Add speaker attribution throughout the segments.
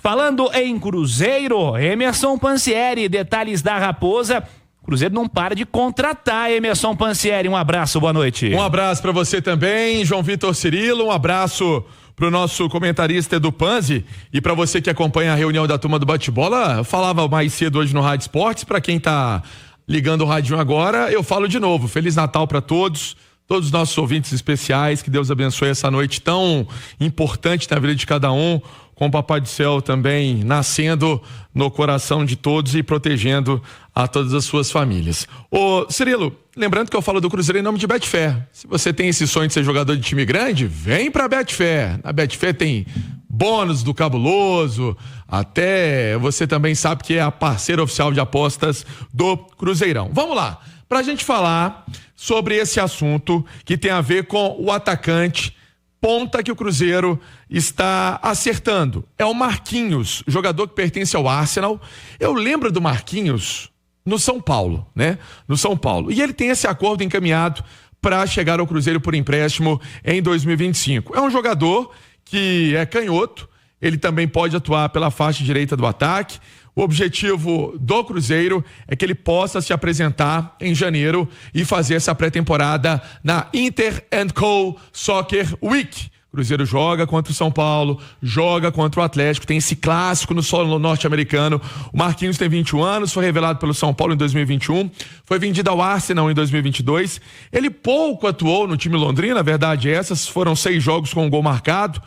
Speaker 1: Falando em Cruzeiro, Emerson Pansieri, detalhes da Raposa. Cruzeiro não para de contratar, Emerson Pansieri. Um abraço, boa noite.
Speaker 2: Um abraço para você também, João Vitor Cirilo. Um abraço pro nosso comentarista Edu Panzi e para você que acompanha a reunião da turma do bate-bola. Eu falava mais cedo hoje no Rádio Esportes, para quem tá ligando o rádio agora, eu falo de novo. Feliz Natal para todos os nossos ouvintes especiais, que Deus abençoe essa noite tão importante na vida de cada um, com o Papai do Céu também nascendo no coração de todos e protegendo a todas as suas famílias. Ô Cirilo, lembrando que eu falo do Cruzeiro em nome de Betfair. Se você tem esse sonho de ser jogador de time grande, vem pra Betfair. Na Betfair tem bônus do cabuloso, até você também sabe que é a parceira oficial de apostas do Cruzeirão. Vamos lá, pra gente falar sobre esse assunto que tem a ver com o atacante ponta que o Cruzeiro está acertando. É o Marquinhos, jogador que pertence ao Arsenal. Eu lembro do Marquinhos no São Paulo, né? No São Paulo. E ele tem esse acordo encaminhado para chegar ao Cruzeiro por empréstimo em 2025. É um jogador que é canhoto, ele também pode atuar pela faixa direita do ataque. O objetivo do Cruzeiro é que ele possa se apresentar em janeiro e fazer essa pré-temporada na Inter & Co Soccer Week. O Cruzeiro joga contra o São Paulo, joga contra o Atlético, tem esse clássico no solo norte-americano. O Marquinhos tem 21 anos, foi revelado pelo São Paulo em 2021, foi vendido ao Arsenal em 2022. Ele pouco atuou no time londrino, na verdade essas foram 6 jogos com um gol marcado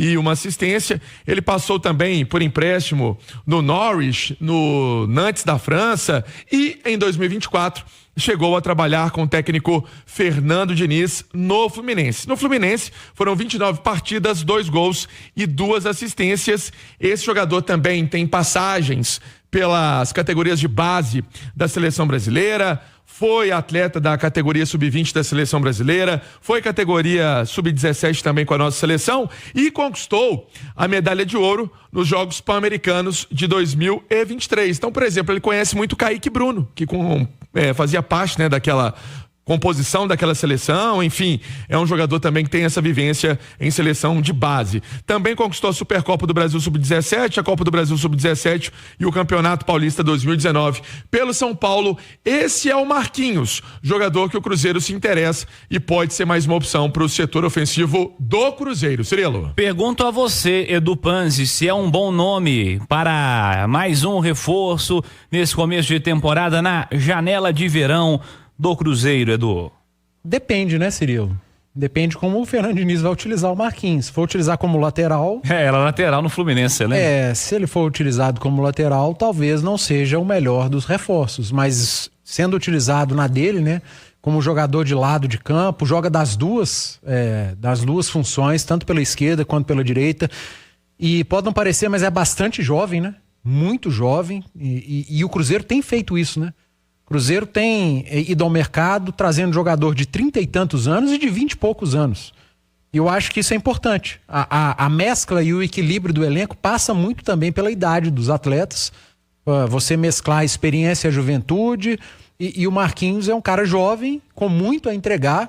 Speaker 2: e uma assistência. Ele passou também por empréstimo no Norwich, no Nantes da França, e em 2024 chegou a trabalhar com o técnico Fernando Diniz no Fluminense. No Fluminense foram 29 partidas, 2 gols e 2 assistências. Esse jogador também tem passagens pelas categorias de base da seleção brasileira, foi atleta da categoria sub-20 da seleção brasileira, foi categoria sub-17 também com a nossa seleção e conquistou a medalha de ouro nos Jogos Pan-Americanos de 2023. Então, por exemplo, ele conhece muito o Kaique Bruno, que fazia parte, né, daquela composição daquela seleção, enfim, é um jogador também que tem essa vivência em seleção de base. Também conquistou a Supercopa do Brasil Sub-17, a Copa do Brasil Sub-17 e o Campeonato Paulista 2019 pelo São Paulo. Esse é o Marquinhos, jogador que o Cruzeiro se interessa e pode ser mais uma opção para o setor ofensivo do Cruzeiro. Cirilo.
Speaker 1: Pergunto a você, Edu Panzi, se é um bom nome para mais um reforço nesse começo de temporada na janela de verão do Cruzeiro, Edu.
Speaker 3: Depende, né, Cirilo? Depende como o Fernando Diniz vai utilizar o Marquinhos. Se for utilizar como lateral...
Speaker 1: Era lateral no Fluminense, né?
Speaker 3: Se ele for utilizado como lateral, talvez não seja o melhor dos reforços, mas sendo utilizado na dele, né, como jogador de lado de campo, joga das duas funções, tanto pela esquerda quanto pela direita, e pode não parecer, mas é bastante jovem, né? Muito jovem, e o Cruzeiro tem feito isso, né? Cruzeiro tem ido ao mercado trazendo jogador de 30 e tantos anos e de 20 e poucos anos. E eu acho que isso é importante. A mescla e o equilíbrio do elenco passa muito também pela idade dos atletas. Você mesclar a experiência e a juventude. E o Marquinhos é um cara jovem, com muito a entregar,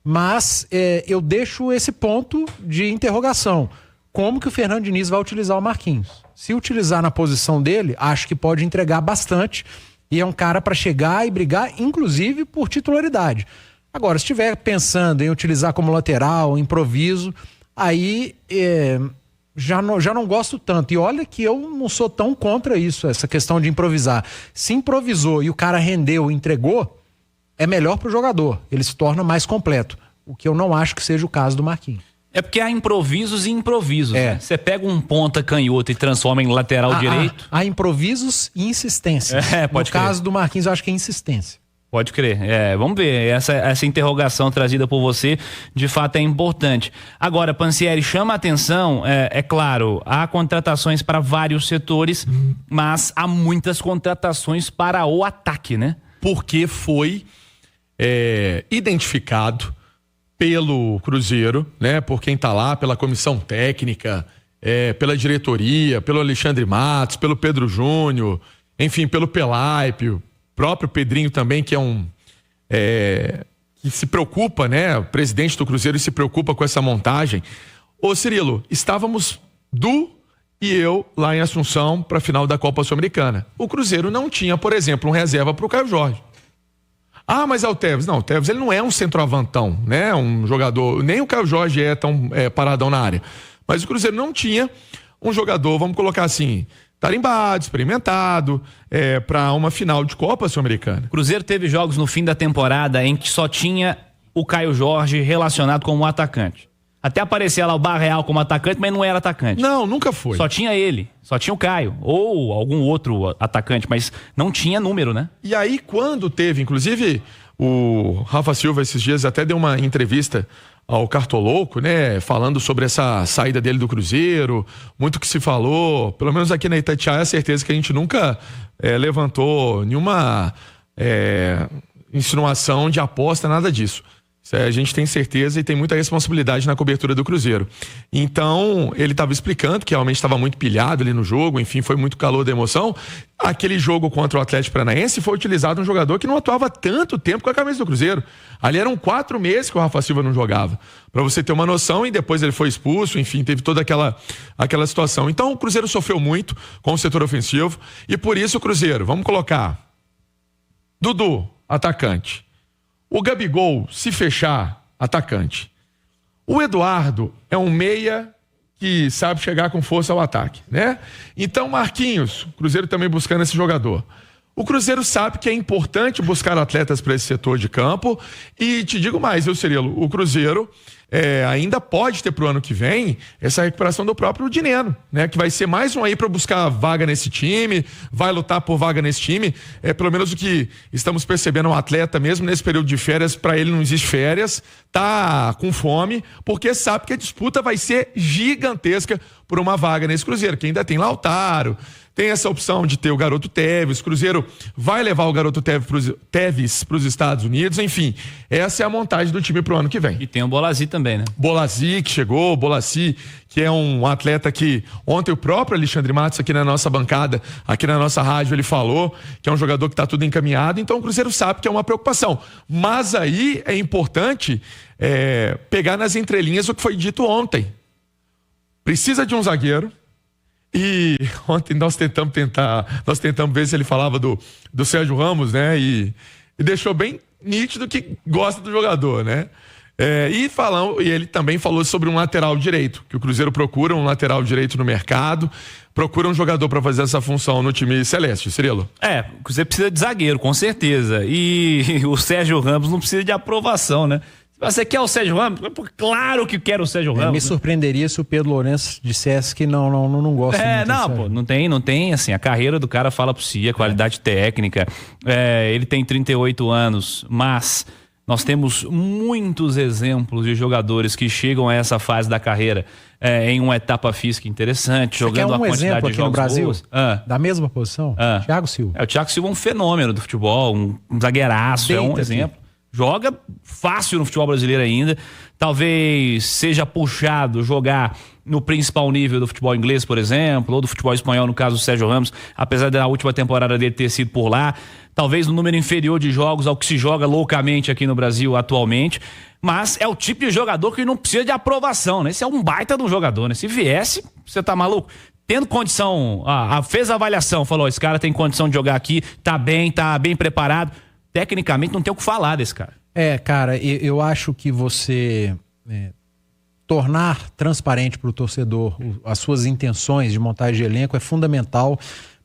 Speaker 3: mas eu deixo esse ponto de interrogação. Como que o Fernando Diniz vai utilizar o Marquinhos? Se utilizar na posição dele, acho que pode entregar bastante. E é um cara para chegar e brigar, inclusive, por titularidade. Agora, se estiver pensando em utilizar como lateral, improviso, aí já não gosto tanto. E olha que eu não sou tão contra isso, essa questão de improvisar. Se improvisou e o cara rendeu, entregou, é melhor para o jogador. Ele se torna mais completo. O que eu não acho que seja o caso do Marquinhos.
Speaker 1: É porque há improvisos e improvisos. Né? Você pega um ponta canhoto e transforma em lateral direito.
Speaker 3: Há improvisos e insistência.
Speaker 1: Pode crer.
Speaker 3: No caso do Marquinhos, eu acho que é insistência.
Speaker 1: Pode crer. Vamos ver. Essa interrogação trazida por você, de fato, é importante. Agora, Pansieri, chama a atenção, é claro, há contratações para vários setores, mas há muitas contratações para o ataque, né?
Speaker 2: Porque foi identificado pelo Cruzeiro, né? Por quem tá lá, pela comissão técnica, pela diretoria, pelo Alexandre Matos, pelo Pedro Júnior, enfim, pelo Pelaipe, o próprio Pedrinho também, que que se preocupa, né? O presidente do Cruzeiro se preocupa com essa montagem. Ô Cirilo, estávamos e eu lá em Assunção para a final da Copa Sul-Americana. O Cruzeiro não tinha, por exemplo, um reserva para o Caio Jorge. Ah, mas é o Tevez. Não, o Tevez ele não é um centroavantão, né? Um jogador, nem o Caio Jorge é tão paradão na área. Mas o Cruzeiro não tinha um jogador, vamos colocar assim, tarimbado, experimentado, para uma final de Copa Sul-Americana.
Speaker 1: O Cruzeiro teve jogos no fim da temporada em que só tinha o Caio Jorge relacionado como atacante. Até aparecia lá o Barreal como atacante, mas não era atacante.
Speaker 2: Não, nunca foi.
Speaker 1: Só tinha ele, só tinha o Caio, ou algum outro atacante, mas não tinha número, né?
Speaker 2: E aí, quando teve, inclusive, o Rafa Silva esses dias até deu uma entrevista ao Cartolouco, né? Falando sobre essa saída dele do Cruzeiro, muito que se falou, pelo menos aqui na Itatiaia, é certeza que a gente nunca levantou nenhuma insinuação de aposta, nada disso. A gente tem certeza e tem muita responsabilidade na cobertura do Cruzeiro. Então, ele estava explicando que realmente estava muito pilhado ali no jogo, enfim, foi muito calor da emoção. Aquele jogo contra o Atlético Paranaense foi utilizado um jogador que não atuava tanto tempo com a camisa do Cruzeiro. Ali eram 4 meses que o Rafa Silva não jogava. Para você ter uma noção, e depois ele foi expulso, enfim, teve toda aquela situação. Então, o Cruzeiro sofreu muito com o setor ofensivo e por isso o Cruzeiro, vamos colocar Dudu, atacante. O Gabigol, se fechar, atacante. O Eduardo é um meia que sabe chegar com força ao ataque, né? Então, Marquinhos, o Cruzeiro também buscando esse jogador. O Cruzeiro sabe que é importante buscar atletas para esse setor de campo e te digo mais, viu, Cirilo? O Cruzeiro ainda pode ter pro ano que vem essa recuperação do próprio Dineno, né? Que vai ser mais um aí para buscar vaga nesse time, vai lutar por vaga nesse time. Pelo menos o que estamos percebendo, um atleta mesmo nesse período de férias, para ele não existe férias, tá com fome, porque sabe que a disputa vai ser gigantesca por uma vaga nesse Cruzeiro, que ainda tem Lautaro, tem essa opção de ter o garoto Tevez, o Cruzeiro vai levar o garoto Tevez para os Estados Unidos, enfim, essa é a montagem do time pro ano que vem.
Speaker 1: E tem o Bolazzi também, né?
Speaker 2: Bolazzi que chegou, Bolazzi que é um atleta que ontem o próprio Alexandre Matos aqui na nossa bancada, aqui na nossa rádio, ele falou que é um jogador que está tudo encaminhado, então o Cruzeiro sabe que é uma preocupação, mas aí é importante pegar nas entrelinhas o que foi dito ontem. Precisa de um zagueiro. E ontem nós tentamos ver se ele falava do Sérgio Ramos, né? E deixou bem nítido que gosta do jogador, né? E ele também falou sobre um lateral direito, que o Cruzeiro procura um lateral direito no mercado, procura um jogador para fazer essa função no time celeste, Cirilo.
Speaker 1: O Cruzeiro precisa de zagueiro, com certeza. E o Sérgio Ramos não precisa de aprovação, né? Você quer o Sérgio Ramos? Claro que quero o Sérgio Ramos.
Speaker 3: Me surpreenderia se o Pedro Lourenço dissesse que não gosta muito.
Speaker 1: Não tem, assim, a carreira do cara fala por si, a qualidade técnica. Ele tem 38 anos, mas nós temos muitos exemplos de jogadores que chegam a essa fase da carreira em uma etapa física interessante, jogando uma quantidade de jogos
Speaker 3: no Brasil,
Speaker 1: boas.
Speaker 3: Da mesma posição? Thiago Silva.
Speaker 1: O Thiago Silva é um fenômeno do futebol, um zagueiraço, é um exemplo. Joga fácil no futebol brasileiro ainda. Talvez seja puxado jogar no principal nível do futebol inglês, por exemplo, ou do futebol espanhol, no caso do Sérgio Ramos, apesar da última temporada dele ter sido por lá. Talvez no número inferior de jogos ao que se joga loucamente aqui no Brasil atualmente. Mas é o tipo de jogador que não precisa de aprovação, né? Esse é um baita de um jogador, né? Se viesse, você tá maluco? Tendo condição, fez a avaliação, falou, esse cara tem condição de jogar aqui, tá bem preparado. Tecnicamente não tem o que falar desse cara.
Speaker 3: Cara, eu acho que você tornar transparente para o torcedor as suas intenções de montagem de elenco é fundamental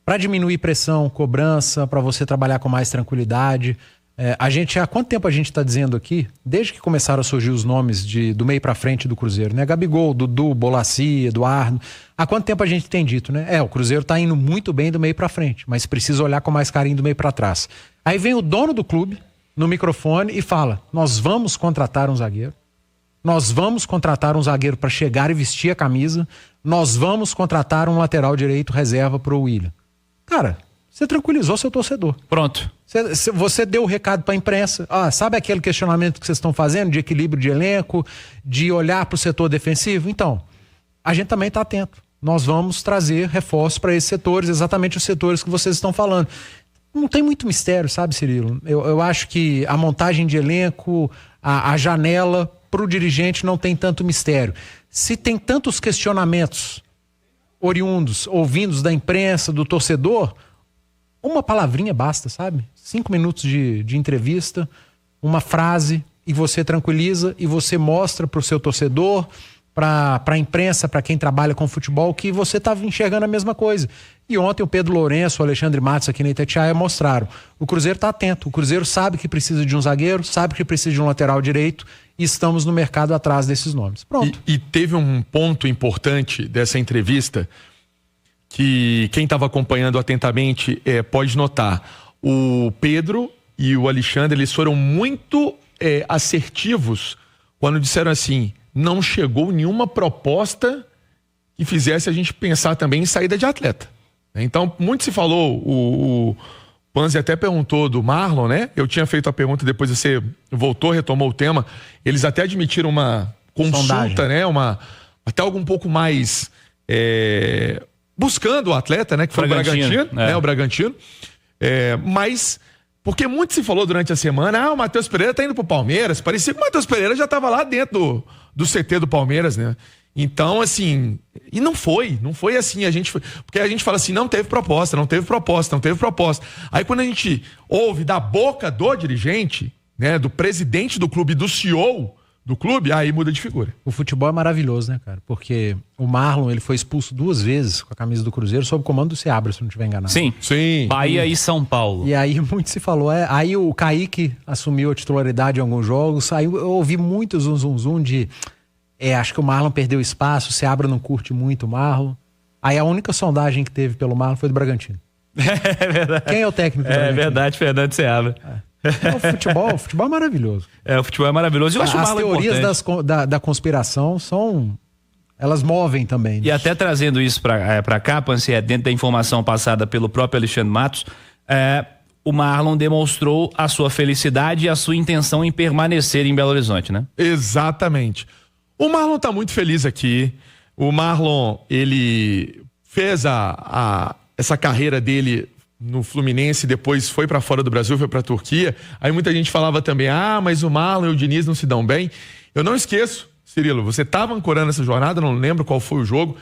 Speaker 3: para diminuir pressão, cobrança, para você trabalhar com mais tranquilidade. Há quanto tempo a gente está dizendo aqui, desde que começaram a surgir os nomes do meio para frente do Cruzeiro, né? Gabigol, Dudu, Bolazzi, Eduardo. Há quanto tempo a gente tem dito, né? O Cruzeiro está indo muito bem do meio para frente, mas precisa olhar com mais carinho do meio para trás. Aí vem o dono do clube no microfone e fala: nós vamos contratar um zagueiro. Nós vamos contratar um zagueiro para chegar e vestir a camisa. Nós vamos contratar um lateral direito reserva pro William. Cara, você tranquilizou seu torcedor.
Speaker 1: Pronto.
Speaker 3: Você deu o recado para a imprensa. Sabe aquele questionamento que vocês estão fazendo de equilíbrio de elenco, de olhar para o setor defensivo? Então, a gente também está atento. Nós vamos trazer reforços para esses setores, exatamente os setores que vocês estão falando. Não tem muito mistério, sabe, Cirilo? Eu acho que a montagem de elenco, a janela para o dirigente não tem tanto mistério. Se tem tantos questionamentos oriundos, ouvindos da imprensa, do torcedor, uma palavrinha basta, sabe? 5 minutos de entrevista, uma frase, e você tranquiliza e você mostra para o seu torcedor, para a imprensa, para quem trabalha com futebol, que você estava enxergando a mesma coisa. E ontem o Pedro Lourenço, o Alexandre Matos aqui na Itatiaia mostraram. O Cruzeiro está atento, o Cruzeiro sabe que precisa de um zagueiro, sabe que precisa de um lateral direito, e estamos no mercado atrás desses nomes. Pronto.
Speaker 2: E teve um ponto importante dessa entrevista que quem estava acompanhando atentamente pode notar. O Pedro e o Alexandre, eles foram muito assertivos quando disseram assim: não chegou nenhuma proposta que fizesse a gente pensar também em saída de atleta. Então, muito se falou, o Panzi até perguntou do Marlon, né? Eu tinha feito a pergunta, depois você voltou, retomou o tema. Eles até admitiram uma consulta, né? Até algo um pouco mais buscando o atleta, né? Que foi o Bragantino, né? O Bragantino. Mas, porque muito se falou durante a semana, o Matheus Pereira tá indo pro Palmeiras. Parecia que o Matheus Pereira já estava lá dentro do CT do Palmeiras, né? Então, assim, e não foi assim, porque a gente fala assim, não teve proposta. Aí quando a gente ouve da boca do dirigente, né, do presidente do clube, do CEO do clube, aí muda de figura.
Speaker 3: O futebol é maravilhoso, né, cara? Porque o Marlon, ele foi expulso 2 vezes com a camisa do Cruzeiro sob o comando do Seabra, se não estiver enganado.
Speaker 1: Sim. Bahia e São Paulo.
Speaker 3: E aí muito se falou, aí o Kaique assumiu a titularidade em alguns jogos, aí eu ouvi muito zum de acho que o Marlon perdeu espaço, o Seabra não curte muito o Marlon. Aí a única sondagem que teve pelo Marlon foi do Bragantino.
Speaker 1: É verdade.
Speaker 3: Quem é o técnico do Bragantino?
Speaker 1: É verdade, Fernando Seabra.
Speaker 3: O futebol é maravilhoso.
Speaker 1: O futebol é maravilhoso. Eu acho
Speaker 3: As teorias da conspiração elas movem também. Né?
Speaker 1: E até trazendo isso para cá, Panci, dentro da informação passada pelo próprio Alexandre Matos, o Marlon demonstrou a sua felicidade e a sua intenção em permanecer em Belo Horizonte, né?
Speaker 2: Exatamente. O Marlon tá muito feliz aqui. O Marlon, ele fez essa carreira dele no Fluminense, depois foi para fora do Brasil, foi para a Turquia. Aí muita gente falava também, mas o Marlon e o Diniz não se dão bem. Eu não esqueço, Cirilo, você estava ancorando essa jornada, não lembro qual foi o jogo,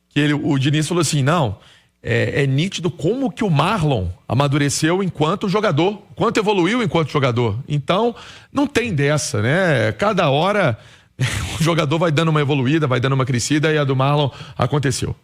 Speaker 2: que o Diniz falou assim, não, é nítido como que o Marlon amadureceu enquanto jogador, quanto evoluiu enquanto jogador. Então, não tem dessa, né? Cada hora o jogador vai dando uma evoluída, vai dando uma crescida, e a do Marlon aconteceu.